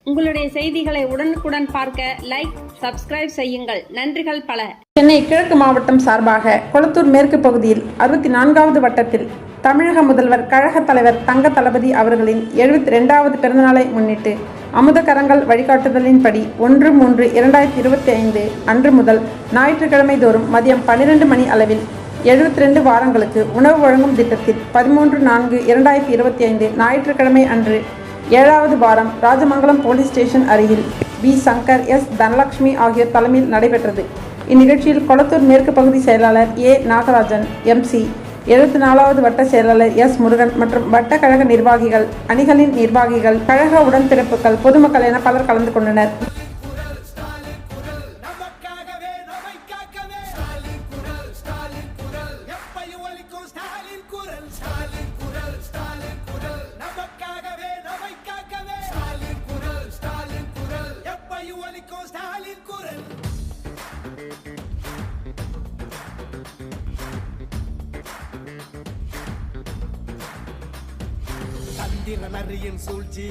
உங்களுடைய செய்திகளை உடனுக்குடன் பார்க்க லைக், சப்ஸ்கிரைப் செய்யுங்கள். நன்றிகள் பல. சென்னை கிழக்கு மாவட்டம் சார்பாக கொளத்தூர் மேற்கு பகுதியில் 64வது வட்டத்தில் தமிழக முதல்வர் கழக தலைவர் தங்க தளபதி அவர்களின் 72வது பிறந்தநாளை முன்னிட்டு அமுதகரங்கள் வழிகாட்டுதலின்படி 1/3/2025 அன்று முதல் ஞாயிற்றுக்கிழமை தோறும் மதியம் 12 மணி அளவில் 72 வாரங்களுக்கு உணவு வழங்கும் திட்டத்தில் 13/4/2025 ஞாயிற்றுக்கிழமை அன்று 7வது வாரம் ராஜமங்கலம் போலீஸ் ஸ்டேஷன் அருகில் பி. சங்கர், எஸ். தனலட்சுமி ஆகியோர் தலைமையில் நடைபெற்றது. இந்நிகழ்ச்சியில் கொளத்தூர் மேற்கு பகுதி செயலாளர் ஏ. நாகராஜன், எம்.சி., 74வது வட்ட செயலாளர் எஸ். முருகன் மற்றும் வட்ட கழக நிர்வாகிகள், அணிகளின் நிர்வாகிகள், கழக உடன்பிறப்புகள், பொதுமக்கள் என பலர் கலந்து கொண்டனர். நரியின் சூழ்ச்சி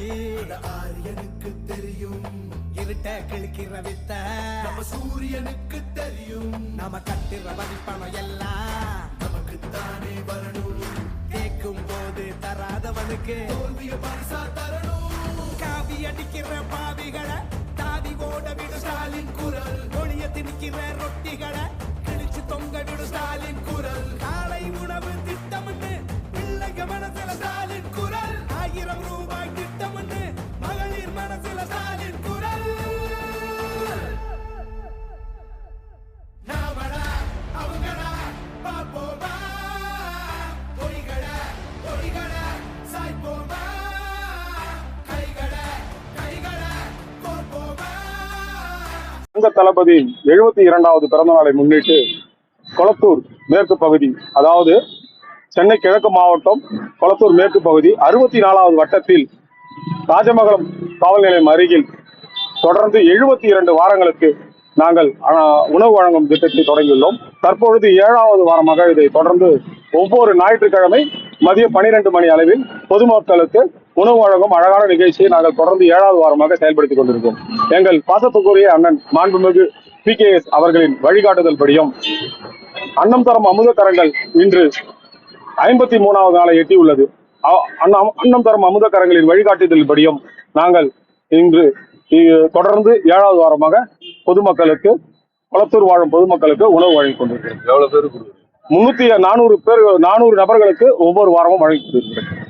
ஆரியனுக்கு தெரியும், இருட்ட கிழக்கிற வித்த நம்ம சூரியனுக்கு தெரியும், நம்ம கட்டுற வரிப்பணம் எல்லாம் நமக்கு தானே வரணும், கேட்கும் போது தராதவனுக்கு தோல்விய பரிசா தரணும், காவி அடிக்கிற பாவிகளை தாவி ஓட விடு ஸ்டாலின் குரல், ஒளிய திணிக்கிற ரொட்டிகளை கிழிச்சு தொங்க விடு ஸ்டாலின் குரல், காலை உணவு திட்டம்னு பிள்ளைங்க மனசுல ஸ்டாலின் குரல், 1000 ரூபாய் திட்டம்னு மகளிர் மனசுல ஸ்டாலின் குரல், நாமடா அவங்கடா பாப்போமா, பொய்களை சாய்ப்போமா, கைகளை கோர்ப்போமா. தங்க தளபதி 72வது பிறந்த நாளை முன்னிட்டு கொளத்தூர் மேற்கு பகுதி, அதாவது சென்னை கிழக்கு மாவட்டம் கொளத்தூர் மேற்கு பகுதி 64வது வட்டத்தில் ராஜமங்கலம் காவல் நிலையம் அருகில் தொடர்ந்து 72 வாரங்களுக்கு நாங்கள் உணவு வழங்கும் திட்டத்தை தொடங்கியுள்ளோம். தற்பொழுது 7வது வாரமாக இதை தொடர்ந்து ஒவ்வொரு ஞாயிற்றுக்கிழமை மதியம் 12 மணி அளவில் பொதுமக்களுக்கு உணவு வழங்கும் அழகான நிகழ்ச்சியை நாங்கள் தொடர்ந்து 7வது வாரமாக செயல்படுத்திக் கொண்டிருக்கோம். எங்கள் பாசத்துக்குரிய அண்ணன் மாண்புமிகு PKS அவர்களின் வழிகாட்டுதல் படியும் அன்னம் தரும் அமுதகரங்கள் இன்று 53வது நாளை எட்டியுள்ளது. அன்னம் தரும் அமுதகரங்களின் வழிகாட்டுதல் படியும் நாங்கள் இன்று தொடர்ந்து 7வது வாரமாக பொதுமக்களுக்கு, கொளத்தூர் வாழும் பொதுமக்களுக்கு உணவு வழங்கிக் கொண்டிருக்கிறோம். 400 நபர்களுக்கு ஒவ்வொரு வாரமும் வழங்கி கொண்டிருக்கிறோம்.